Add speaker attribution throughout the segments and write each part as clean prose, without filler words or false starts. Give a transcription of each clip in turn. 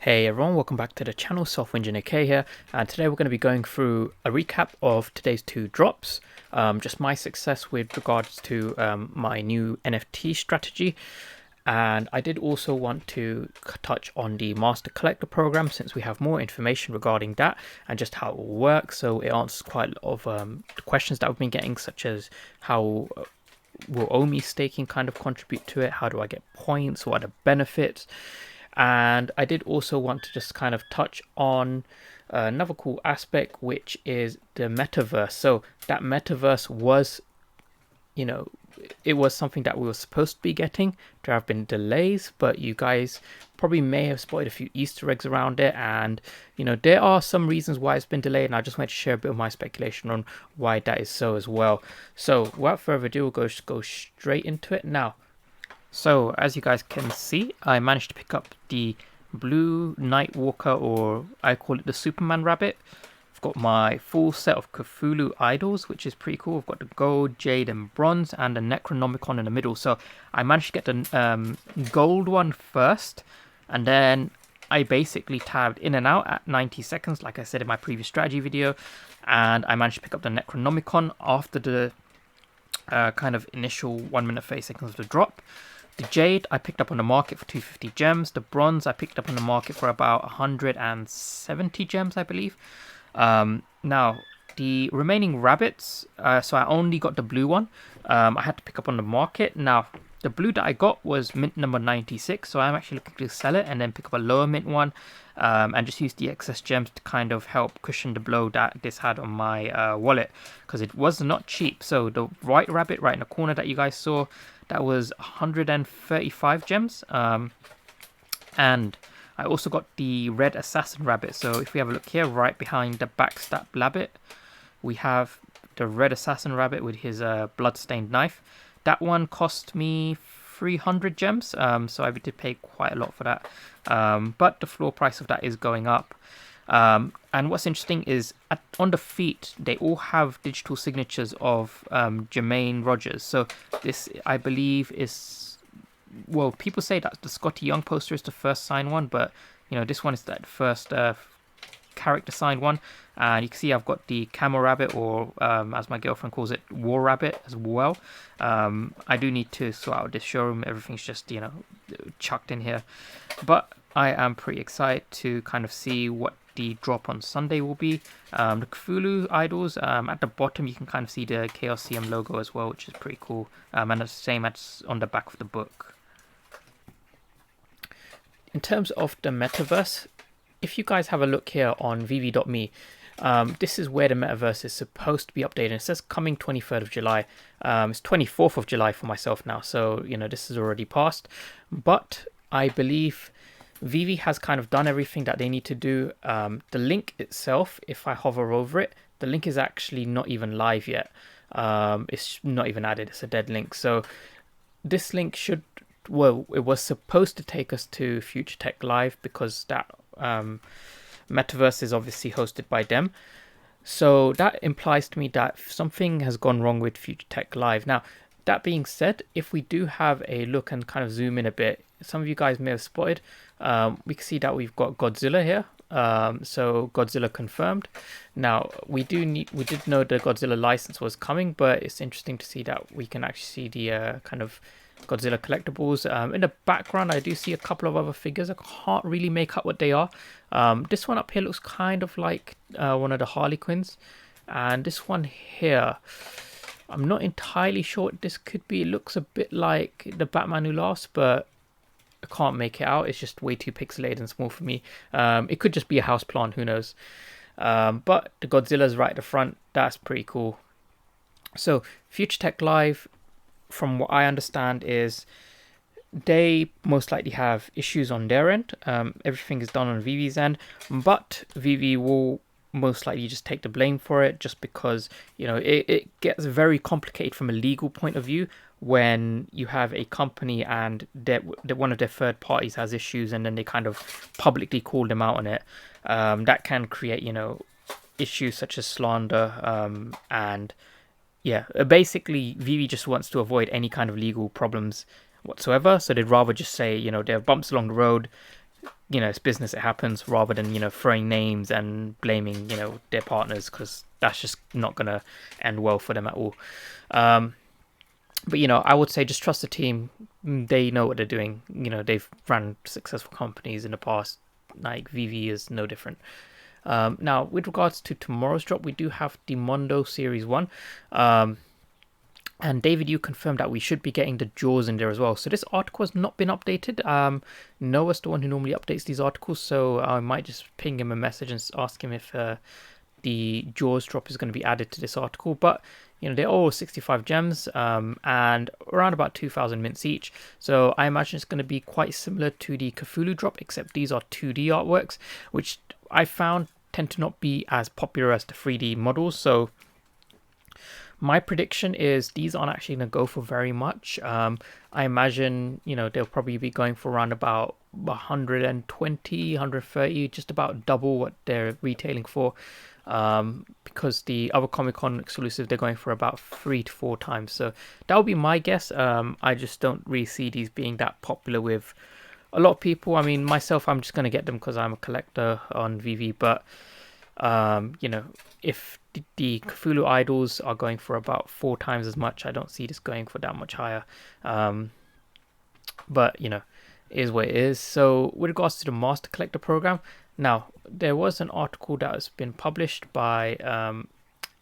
Speaker 1: Hey everyone, welcome back to the channel. Software Engineer K here, and today we're going to be going through a recap of today's two drops, just my success with regards to my new NFT strategy. And I did also want to touch on the Master Collector Program, since we have more information regarding that and just how it will work. So it answers quite a lot of the questions that we've been getting, such as how will OMI staking kind of contribute to it? How do I get points? What are the benefits? And I did also want to just kind of touch on another cool aspect, which is the Metaverse. So that Metaverse was, it was something that we were supposed to be getting. There have been delays, but you guys probably may have spotted a few Easter eggs around it. And, there are some reasons why it's been delayed. And I just wanted to share a bit of my speculation on why that is so as well. So without further ado, we'll go straight into it now. So as you guys can see, I managed to pick up the blue Nightwalker, or I call it the Superman rabbit. I've got my full set of Cthulhu idols, which is pretty cool. I've got the gold, jade and bronze, and the Necronomicon in the middle. So I managed to get the gold one first, and then I basically tabbed in and out at 90 seconds, like I said in my previous strategy video, and I managed to pick up the Necronomicon after the kind of initial 1 minute 30 seconds of the drop. The jade I picked up on the market for 250 gems. The bronze I picked up on the market for about 170 gems, I believe. Now, the remaining rabbits, so I only got the blue one. I had to pick up on the market. Now, the blue that I got was mint number 96, so I'm actually looking to sell it and then pick up a lower mint one, and just use the excess gems to kind of help cushion the blow that this had on my wallet, because it was not cheap. So the white rabbit right in the corner that you guys saw, that was 135 gems, and I also got the red assassin rabbit. So if we have a look here, right behind the backstab rabbit, we have the red assassin rabbit with his bloodstained knife. That one cost me 300 gems, so I did pay quite a lot for that, but the floor price of that is going up. And what's interesting is on the feet, they all have digital signatures of Jermaine Rogers. So this, I believe, is, well, people say that the Scotty Young poster is the first signed one, but this one is that first character signed one. And you can see I've got the Camel Rabbit, or as my girlfriend calls it, War Rabbit as well. I do need to sort out this showroom. Everything's just chucked in here, but I am pretty excited to kind of see what the drop on Sunday will be. The Cthulhu idols, at the bottom you can kind of see the KLCM logo as well, which is pretty cool, and it's the same as on the back of the book. In terms of the Metaverse, if you guys have a look here on VeVe.me, this is where the Metaverse is supposed to be updated. It says coming 23rd of July. It's 24th of July for myself now, so this is already passed, but I believe VeVe has kind of done everything that they need to do. The link itself, if I hover over it, the link is actually not even live yet. It's not even added. It's a dead link. So this link should, well, it was supposed to take us to Future Tech Live, because that Metaverse is obviously hosted by them. So that implies to me that something has gone wrong with Future Tech Live. Now, that being said, if we do have a look and kind of zoom in a bit, some of you guys may have spotted, we can see that we've got Godzilla here. So Godzilla confirmed. Now we did know the Godzilla license was coming, but it's interesting to see that we can actually see the kind of Godzilla collectibles. In the background, I do see a couple of other figures. I can't really make out what they are. This one up here looks kind of like one of the Harley Quinns, and this one here, I'm not entirely sure what this could be. It looks a bit like the Batman Who Laughs, but I can't make it out. It's just way too pixelated and small for me. It could just be a house plant, who knows. But the Godzilla's right at the front. That's pretty cool. So Future Tech Live, from what I understand, is they most likely have issues on their end. Everything is done on VeVe's end, but VeVe will most likely just take the blame for it, just because it gets very complicated from a legal point of view when you have a company and one of their third parties has issues, and then they kind of publicly call them out on it. That can create issues such as slander, and yeah, basically VeVe just wants to avoid any kind of legal problems whatsoever, so they'd rather just say, there are bumps along the road, it's business, it happens, rather than throwing names and blaming their partners, because that's just not gonna end well for them at all. But I would say just trust the team. They know what they're doing. They've run successful companies in the past. Like VeVe is no different. Now, with regards to tomorrow's drop, we do have the Mondo Series 1. And David, you confirmed that we should be getting the jaws in there as well. So this article has not been updated. Noah's the one who normally updates these articles, so I might just ping him a message and ask him if the jaws drop is going to be added to this article. But they're all 65 gems and around about 2,000 mints each. So I imagine it's going to be quite similar to the Cthulhu drop, except these are 2D artworks, which I found tend to not be as popular as the 3D models. So my prediction is these aren't actually going to go for very much. I imagine, they'll probably be going for around about 120, 130, just about double what they're retailing for. Because the other Comic-Con exclusive, they're going for about 3 to 4 times. So that would be my guess. I just don't really see these being that popular with a lot of people. I mean, myself, I'm just going to get them because I'm a collector on VeVe. But, if the Cthulhu idols are going for about 4 times as much, I don't see this going for that much higher. But, it is what it is. So with regards to the Master Collector Program, now, there was an article that has been published by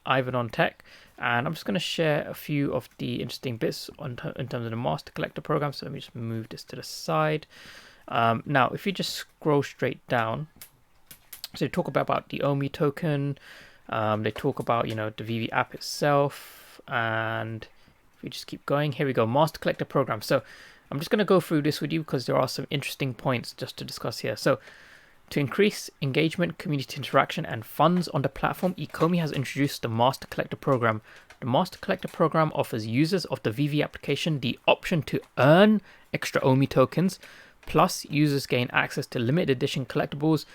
Speaker 1: IvanTheTerrible, and I'm just going to share a few of the interesting bits in terms of the Master Collector Program. So let me just move this to the side. Now, if you just scroll straight down, so they talk about the OMI token, they talk about, the VeVe app itself, and if we just keep going, here we go, Master Collector Program. So I'm just going to go through this with you because there are some interesting points just to discuss here. So, to increase engagement, community interaction, and funds on the platform, Ecomi has introduced the Master Collector Program. The Master Collector Program offers users of the VeVe application the option to earn extra OMI tokens, plus users gain access to limited edition collectibles,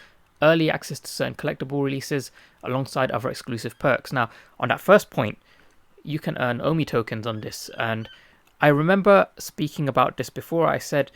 Speaker 1: early access to certain collectible releases, alongside other exclusive perks. Now, on that first point, you can earn OMI tokens on this, and I remember speaking about this before. I said,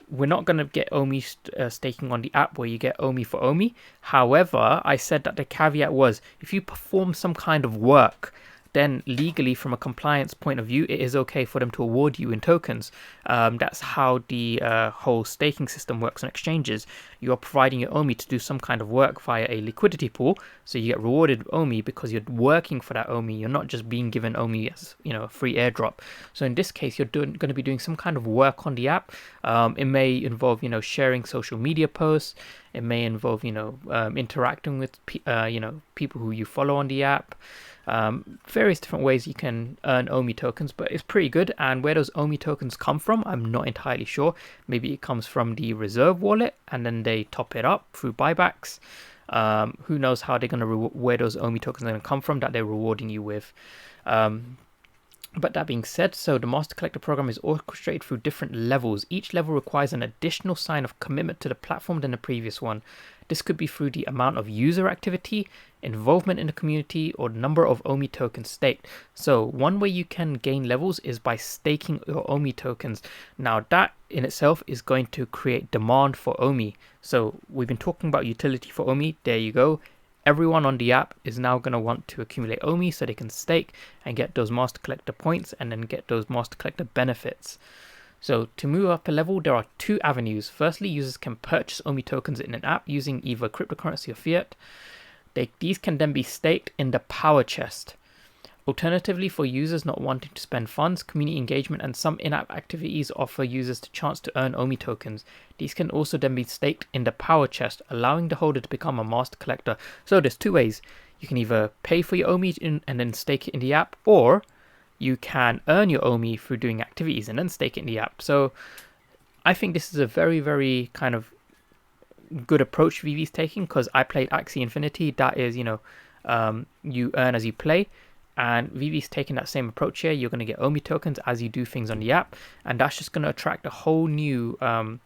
Speaker 1: we're not going to get OMI staking on the app where you get OMI for OMI. However, I said that the caveat was if you perform some kind of work, then legally from a compliance point of view, it is okay for them to award you in tokens. That's how the whole staking system works on exchanges. You are providing your OMI to do some kind of work via a liquidity pool, so you get rewarded with OMI because you're working for that OMI. You're not just being given OMI as a free airdrop. So in this case, you're going to be doing some kind of work on the app. It may involve sharing social media posts. It may involve interacting with people who you follow on the app. Various different ways you can earn OMI tokens, but it's pretty good. And where those OMI tokens come from, I'm not entirely sure. Maybe it comes from the reserve wallet and then they top it up through buybacks. Who knows how they're going to where those OMI tokens are going to come from that they're rewarding you with. But that being said, so the Master Collector Program is orchestrated through different levels. Each level requires an additional sign of commitment to the platform than the previous one. This could be through the amount of user activity, involvement in the community, or number of OMI tokens staked. So one way you can gain levels is by staking your OMI tokens. Now that in itself is going to create demand for OMI. So we've been talking about utility for OMI. There you go. Everyone on the app is now going to want to accumulate OMI so they can stake and get those Master Collector points and then get those Master Collector benefits. So to move up a level, there are 2 avenues. Firstly, users can purchase OMI tokens in an app using either cryptocurrency or fiat. These can then be staked in the power chest. Alternatively, for users not wanting to spend funds, community engagement and some in-app activities offer users the chance to earn OMI tokens. These can also then be staked in the power chest, allowing the holder to become a master collector. So there's 2 ways. You can either pay for your OMI and then stake it in the app, or you can earn your OMI through doing activities and then stake it in the app. So I think this is a very, very kind of good approach VeVe's taking, because I played Axie Infinity. That is, you earn as you play. And VeVe's taking that same approach here. You're going to get OMI tokens as you do things on the app, and that's just going to attract a whole new, a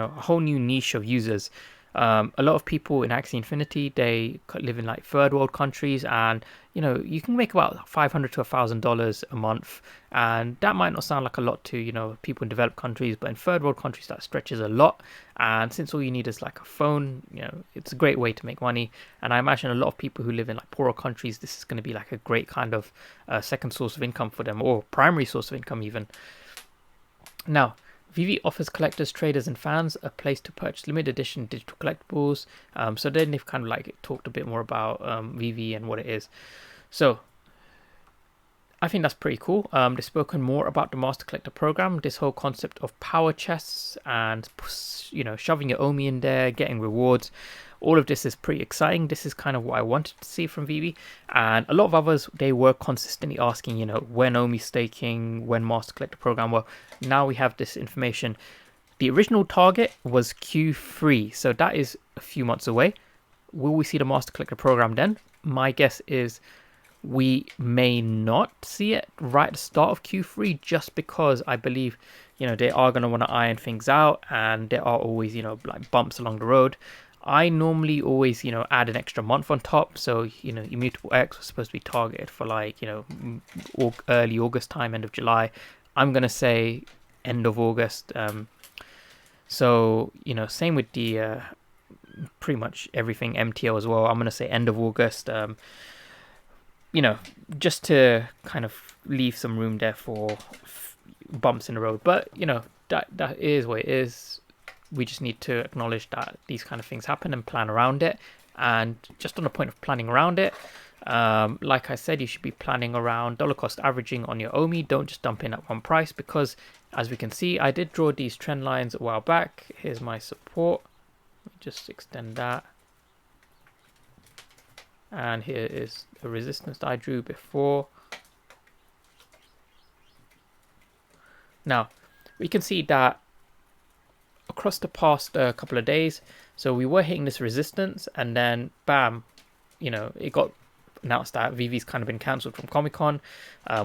Speaker 1: whole new niche of users. A lot of people in Axie Infinity, they live in like third world countries, and you can make about $500 to $1,000 a month, and that might not sound like a lot to people in developed countries, but in third world countries that stretches a lot. And since all you need is like a phone, it's a great way to make money. And I imagine a lot of people who live in like poorer countries, this is going to be like a great kind of second source of income for them, or primary source of income even. Now, VeVe offers collectors, traders, and fans a place to purchase limited edition digital collectibles. So then they've kind of like talked a bit more about VeVe and what it is. So I think that's pretty cool. They've spoken more about the Master Collector Program, this whole concept of power chests and shoving your OMI in there, getting rewards. All of this is pretty exciting. This is kind of what I wanted to see from VeVe, and a lot of others, they were consistently asking, when OMI staking, when Master Collector Program. Well, now we have this information. The original target was Q3, so that is a few months away. Will we see the Master Collector Program then? My guess is we may not see it right at the start of Q3, just because I believe they are going to want to iron things out, and there are always like bumps along the road. I normally always, add an extra month on top. So, Immutable X was supposed to be targeted for like, early August time, end of July. I'm going to say end of August. So, same with the pretty much everything MTO as well. I'm going to say end of August, just to kind of leave some room there for bumps in the road. But, that is what it is. We just need to acknowledge that these kind of things happen and plan around it. And just on the point of planning around it, like I said, you should be planning around dollar cost averaging on your OMI. Don't just dump in at one price, because as we can see, I did draw these trend lines a while back. Here's my support. Let me just extend that. And here is a resistance that I drew before. Now, we can see that across the past couple of days, so we were hitting this resistance, and then bam, it got announced that VeVe's kind of been cancelled from Comic-Con.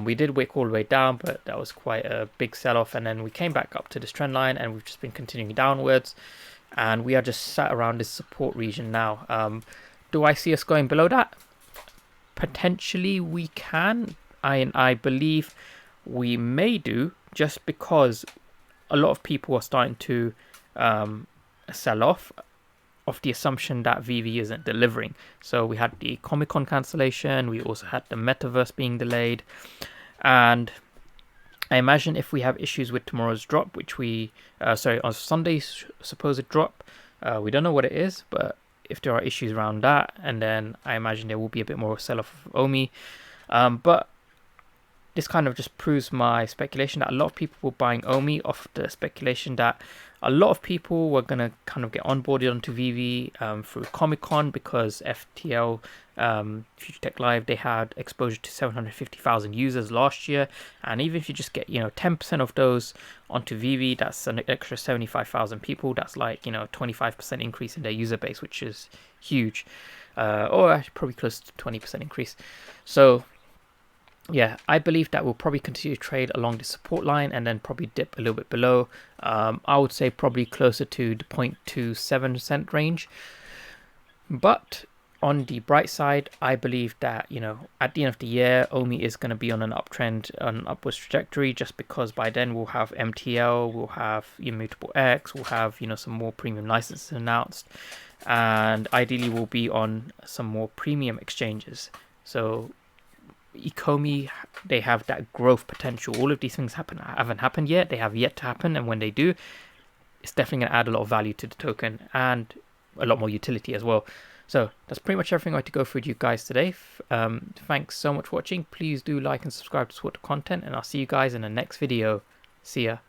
Speaker 1: We did wick all the way down, but that was quite a big sell-off, and then we came back up to this trend line, and we've just been continuing downwards, and we are just sat around this support region now. Do I see us going below that? Potentially we can. I believe we may do, just because a lot of people are starting to sell off the assumption that VeVe isn't delivering. So we had the Comic-Con cancellation, we also had the Metaverse being delayed, and I imagine if we have issues with tomorrow's drop, which on Sunday's supposed drop, we don't know what it is, but if there are issues around that, and then I imagine there will be a bit more sell-off of OMI. But this kind of just proves my speculation that a lot of people were buying OMI off the speculation that a lot of people were going to kind of get onboarded onto VeVe through Comic-Con, because FTL, Future Tech Live, they had exposure to 750,000 users last year. And even if you just get, 10% of those onto VeVe, that's an extra 75,000 people. That's like, 25% increase in their user base, which is huge. Or actually probably close to 20% increase. So yeah, I believe that we'll probably continue to trade along the support line and then probably dip a little bit below. I would say probably closer to the 0.27 cent range. But on the bright side, I believe that, at the end of the year, OMI is going to be on an uptrend, an upwards trajectory, just because by then we'll have MTL, we'll have Immutable X, we'll have, some more premium licenses announced. And ideally we'll be on some more premium exchanges. So Ecomi, they have that growth potential. All of these things haven't happened yet. They have yet to happen, and when they do, it's definitely going to add a lot of value to the token and a lot more utility as well. So that's pretty much everything I had to go through with you guys today. Thanks so much for watching. Please do like and subscribe to support the content, and I'll see you guys in the next video. See ya.